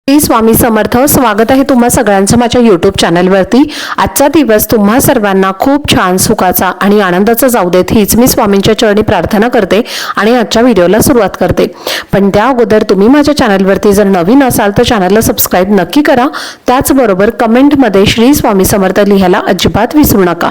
श्री स्वामी समर्थ. स्वागत आहे तुम्हा सगळ्यांचं माझ्या यूट्यूब चॅनलवरती. आजचा दिवस तुम्हा सर्वांना खूप छान सुखाचा आणि आनंदाचा जाऊ देत हीच मी स्वामींच्या चरणी प्रार्थना करते आणि आजच्या व्हिडिओला सुरुवात करते. पण त्या अगोदर तुम्ही माझ्या चॅनलवरती जर नवीन असाल तर चॅनलला सबस्क्राईब नक्की करा. त्याचबरोबर कमेंटमध्ये श्री स्वामी समर्थ लिहायला अजिबात विसरू नका.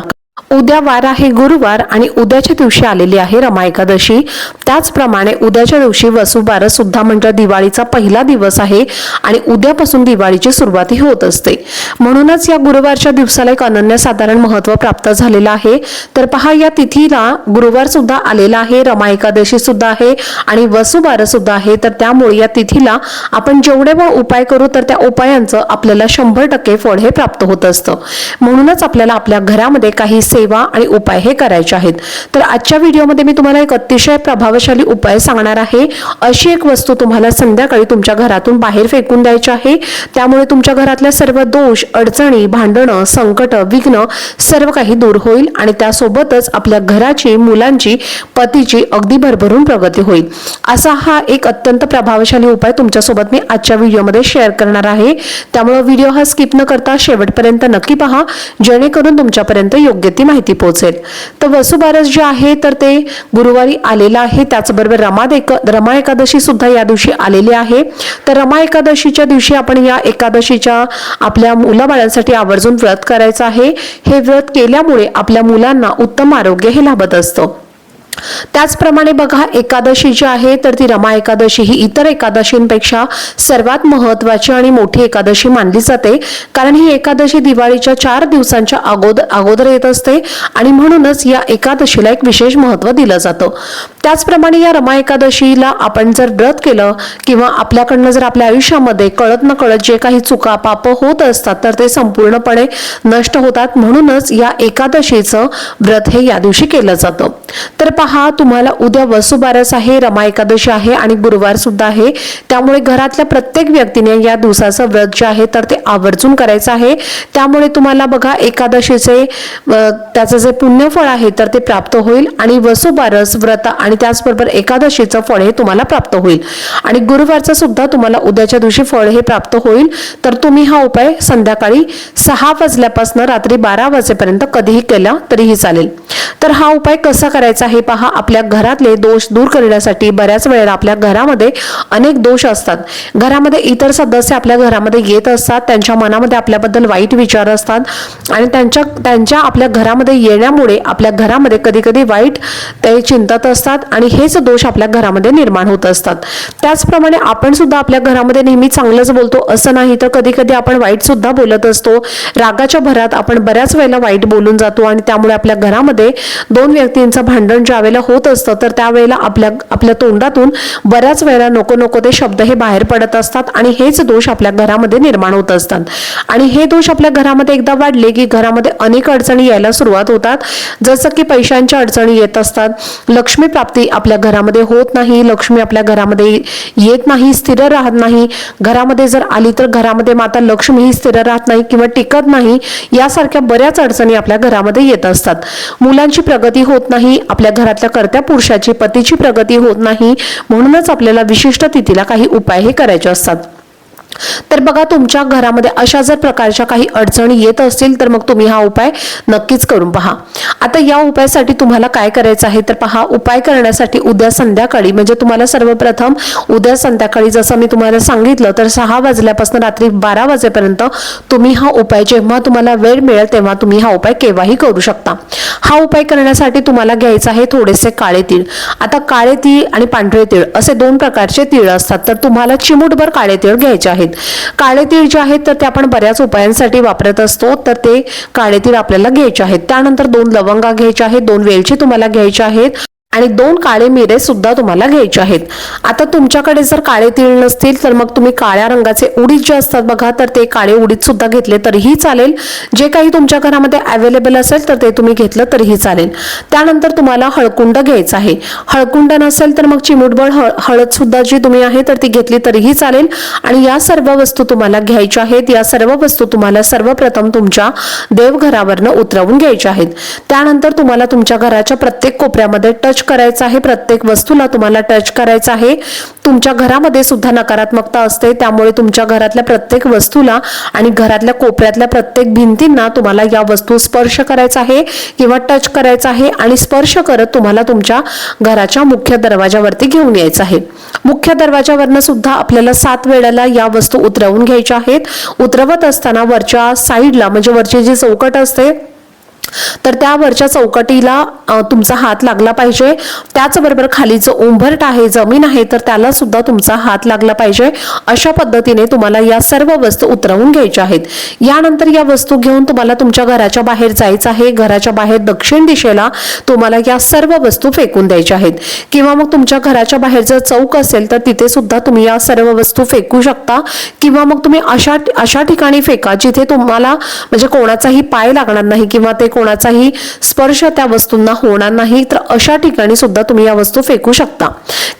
उद्या वार आहे गुरुवार आणि उद्याच्या दिवशी आलेली आहे रमा एकादशी. त्याचप्रमाणे उद्याच्या दिवशी वसुबारस सुद्धा म्हणजे दिवाळीचा पहिला दिवस आहे आणि उद्यापासून दिवाळीची सुरुवात होत असते. म्हणूनच या गुरुवारच्या दिवसाला एक अनन्यसाधारण महत्त्व प्राप्त झालेलं आहे. तर पहा, या तिथीला गुरुवार सुद्धा आलेला आहे, रमा एकादशी सुद्धा आहे आणि वसुबारस सुद्धा आहे. तर त्यामुळे या तिथीला आपण जेवढे उपाय करू तर त्या उपायांचं आपल्याला 100% फळ हे प्राप्त होत असतं. म्हणूनच आपल्याला आपल्या घरामध्ये काही सेवा आणि उपाय हे करायचे आहेत. तर आजच्या व्हिडिओमध्ये मी तुम्हाला एक अतिशय प्रभावशाली उपाय सांगणार आहे. अशी एक वस्तू तुम्हाला संध्याकाळी तुमच्या घरातून बाहेर फेकून द्यायची आहे. त्यामुळे तुमच्या घरातल्या सर्व दोष, अडचणी, भांडणं, संकट, विघ्न सर्व काही दूर होईल आणि त्यासोबतच आपल्या घराची, मुलांची, पतीची अगदी भरभरून प्रगती होईल. असा हा एक अत्यंत प्रभावशाली उपाय तुमच्यासोबत मी आजच्या व्हिडिओमध्ये शेअर करणार आहे. त्यामुळे व्हिडिओ हा स्किप न करता शेवटपर्यंत नक्की पहा, जेणेकरून तुमच्यापर्यंत योग्य ती माहिती पोहोचेल. तर वसुबारस जे आहे तर ते गुरुवारी आलेला आहे. त्याचबरोबर रमा एकादशी सुद्धा या दिवशी आलेली आहे. तर रमा एकादशीच्या दिवशी आपण या एकादशीच्या आपल्या मुलाबाळांसाठी आवर्जून व्रत करायचं आहे. हे व्रत केल्यामुळे आपल्या मुलांना उत्तम आरोग्य हे लाभत असतं. त्याचप्रमाणे बघा, एकादशी जी आहे तर ती रमा एकादशी ही इतर एकादशींपेक्षा सर्वात महत्त्वाची आणि मोठी एकादशी मानली जाते. कारण ही एकादशी दिवाळीच्या 4 दिवसांच्या अगोदर येत असते आणि म्हणूनच या एकादशीला एक विशेष महत्त्व दिलं जातं. त्याचप्रमाणे या रमा एकादशीला आपण जर व्रत केलं किंवा आपल्याकडनं जर आपल्या आयुष्यामध्ये कळत न कळत जे काही चुका पाप होत असतात तर ते संपूर्णपणे नष्ट होतात. म्हणूनच या एकादशीचं व्रत हे या दिवशी केलं जातं. तर पहा, तुम्हाला उद्या वसुबारस आहे, रमा एकादशी आहे आणि गुरुवार सुद्धा आहे. त्यामुळे घरातल्या प्रत्येक व्यक्तीने या दिवसाचं व्रत जे आहे तर ते आवर्जून करायचं आहे. त्यामुळे तुम्हाला बघा, एकादशीचे त्याचं जे पुण्यफळ आहे तर ते प्राप्त होईल आणि वसुबारस व्रत आणि त्याचबरोबर एकादशीचं फळ हे तुम्हाला प्राप्त होईल आणि गुरुवारचं सुद्धा तुम्हाला उद्याच्या दिवशी फळ हे प्राप्त होईल. तर तुम्ही हा उपाय संध्याकाळी 6 वाजल्यापासून रात्री 12 वाजेपर्यंत कधीही केला तरीही चालेल. तर हा उपाय कसा करायचा आहे पहा. आपल्या घरातले दोष दूर करण्यासाठी बऱ्याच वेळेला आपल्या घरामध्ये अनेक दोष असतात. घरामध्ये इतर सदस्य आपल्या घरामध्ये येत असतात, त्यांच्या मनामध्ये आपल्याबद्दल वाईट विचार असतात आणि त्यांच्या आपल्या घरामध्ये येण्यामुळे आपल्या घरामध्ये कधी कधी वाईट ते चिंतत असतात आणि हेच दोष आपल्या घरामध्ये निर्माण होत असतात. त्याचप्रमाणे आपण सुद्धा आपल्या घरामध्ये नेहमी चांगलंच बोलतो असं नाही, तर कधी कधी आपण वाईट सुद्धा बोलत असतो. रागाच्या भरात आपण बऱ्याच वेळेला वाईट बोलून जातो आणि त्यामुळे आपल्या घरामध्ये 2 व्यक्तींचं भांडण ज्या वेळेला होत असतं तर त्यावेळेला आपल्या तोंडातून बऱ्याच वेळेला नको ते शब्द हे बाहेर पडत असतात आणि हेच दोष आपल्या घरामध्ये निर्माण होत असतात. आणि हे दोष आपल्या घरामध्ये एकदा वाढले की घरामध्ये अनेक अडचणी यायला सुरुवात होतात. जसं की पैशांच्या अडचणी येत असतात, लक्ष्मी प्राप्ती आपल्या घरामध्ये होत नाही, लक्ष्मी आपल्या घरामध्ये येत नाही, स्थिर राहत नाही. घरामध्ये जर आली तर घरामध्ये माता लक्ष्मी ही स्थिर राहत नाही किंवा टिकत नाही. यासारख्या बऱ्याच अडचणी आपल्या घरामध्ये येत असतात. मुलांची प्रगती होत नाही, आपल्या घरातल्या कर्त्या पुरुषाची, पतीची प्रगती होत नाही. म्हणूनच आपल्याला विशिष्ट तिथीला काही उपाय हे करायचे असतात. तर बघा, तुमच्या घरामध्ये अशा जर प्रकारच्या काही अडचणी येत असतील तर मग तुम्ही हा उपाय नक्कीच करून पहा. आता या उपायासाठी तुम्हाला काय करायचं आहे तर पहा, उपाय करण्यासाठी उद्या संध्याकाळी म्हणजे तुम्हाला सर्वप्रथम उद्या संध्याकाळी जसं मी तुम्हाला सांगितलं तर 6 वाजल्यापासून रात्री 12 वाजेपर्यंत तुम्ही हा उपाय, जेव्हा तुम्हाला वेळ मिळेल तेव्हा तुम्ही हा उपाय केव्हाही करू शकता. हा उपाय करण्यासाठी तुम्हाला घ्यायचं आहे थोडेसे काळे तीळ. आता काळे तीळ आणि पांढरे तीळ असे 2 प्रकारचे तीळ असतात. तर तुम्हाला चिमूटभर काळे तीळ घ्यायचे आहेत. काळे तीळ जे आहेत तर ते आपण बऱ्याच उपायांसाठी वापरत असतो. तर ते काळे तीळ आपल्याला घ्यायचे आहेत. त्यानंतर 2 लवंगा घ्यायच्या आहेत, 2 वेलची तुम्हाला घ्यायच्या आहेत आणि 2 काळे मिरे सुद्धा तुम्हाला घ्यायचे आहेत. आता तुमच्याकडे जर काळे तीळ नसतील तर मग तुम्ही काळ्या रंगाचे उडीद जे असतात बघा, तर ते काळे उडीद सुद्धा घेतले तरीही चालेल. जे काही तुमच्या घरामध्ये अवेलेबल असेल तर ते तुम्ही घेतलं तरीही चालेल. त्यानंतर तुम्हाला हळकुंड घ्यायचं आहे. हळकुंड नसेल तर मग चिमूटभर हळद सुद्धा जी तुम्ही आहे तर ती घेतली तरीही चालेल. आणि या सर्व वस्तू तुम्हाला घ्यायच्या आहेत. या सर्व वस्तू तुम्हाला सर्वप्रथम तुमच्या देवघरावरनं उतरवून घ्यायच्या आहेत. त्यानंतर तुम्हाला तुमच्या घराच्या प्रत्येक कोपऱ्यामध्ये टच करायचं आहे, प्रत्येक वस्तूला तुम्हाला टच करायचं आहे. तुमच्या घरामध्ये सुद्धा नकारात्मकता असते, त्यामुळे तुमच्या घरातल्या प्रत्येक वस्तूला आणि घरातल्या कोपऱ्यातल्या प्रत्येक भिंतींना तुम्हाला या वस्तू स्पर्श करायचा आहे किंवा टच करायचा आहे आणि स्पर्श करत तुम्हाला तुमच्या घराच्या मुख्य दरवाजावरती घेऊन यायचं आहे. मुख्य दरवाजावरनं सुद्धा आपल्याला 7 वेळेला या वस्तू उतरवून घ्यायच्या आहेत. उतरवत असताना वरच्या साईडला म्हणजे वरची जी चौकट असते तर त्या वरच्या चौकटीला तुमचा हात लागला पाहिजे. त्याचबरोबर खाली जो उंबरट आहे, जमीन आहे, तर त्याला सुद्धा तुमचा हात लागला पाहिजे. अशा पद्धतीने तुम्हाला या सर्व वस्तू उतरवून घ्यायच्या आहेत. यानंतर या वस्तू घेऊन तुम्हाला तुमच्या घराच्या बाहेर जायचं आहे. घराच्या बाहेर दक्षिण दिशेला तुम्हाला या सर्व वस्तू फेकून द्यायच्या आहेत किंवा मग तुमच्या घराच्या बाहेर जर चौक असेल तर तिथे सुद्धा तुम्ही या सर्व वस्तू फेकू शकता किंवा मग तुम्ही अशा ठिकाणी फेका जिथे तुम्हाला म्हणजे कोणाचाही पाय लागणार नाही किंवा ते कोणाचाही स्पर्श त्या वस्तूंना होणार नाही. तर अशा ठिकाणी सुद्धा तुम्ही या वस्तू फेकू शकता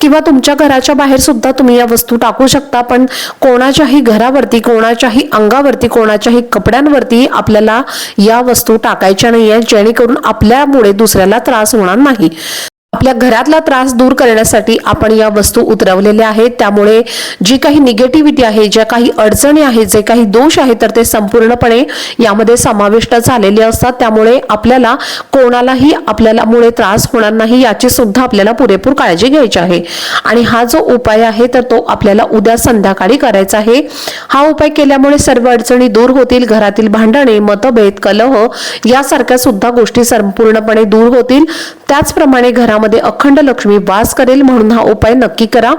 किंवा तुमच्या घराच्या बाहेर सुद्धा तुम्ही या वस्तू टाकू शकता. पण कोणाच्याही घरावरती, कोणाच्याही अंगावरती, कोणाच्याही कपड्यांवरती आपल्याला या वस्तू टाकायच्या नाहीये, जेणेकरून आपल्यामुळे दुसऱ्याला त्रास होणार नाही. आपल्या घरातला त्रास दूर करण्यासाठी आपण या वस्तू उतरवलेल्या आहेत. त्यामुळे जी काही निगेटिव्हिटी आहे, ज्या काही अडचणी आहेत, जे काही दोष आहेत, तर ते संपूर्णपणे यामध्ये समाविष्ट झालेले असतात. त्यामुळे आपल्याला कोणालाही आपल्यामुळे त्रास होणार नाही याची सुद्धा आपल्याला पुरेपूर काळजी घ्यायची आहे. आणि हा जो उपाय आहे तर तो आपल्याला उद्या संध्याकाळी करायचा आहे. हा उपाय केल्यामुळे सर्व अडचणी दूर होतील. घरातील भांडणे, मतभेद, कलह यासारख्या सुद्धा गोष्टी संपूर्णपणे दूर होतील. त्याचप्रमाणे घरामध्ये अखंड लक्ष्मी वास करेल, म्हणून हा उपाय नक्की करा.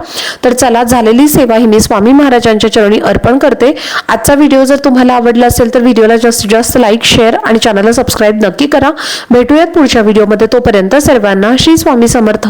तर चला, झालेली सेवा ही मी स्वामी महाराजांच्या चरणी अर्पण करते. आजचा व्हिडिओ जर तुम्हाला आवडला असेल तर व्हिडिओला जास्तीत जास्त लाईक, शेअर आणि चॅनलला सबस्क्राईब नक्की करा. भेटूयात पुढच्या व्हिडिओमध्ये. तोपर्यंत सर्वांना श्री स्वामी समर्थ.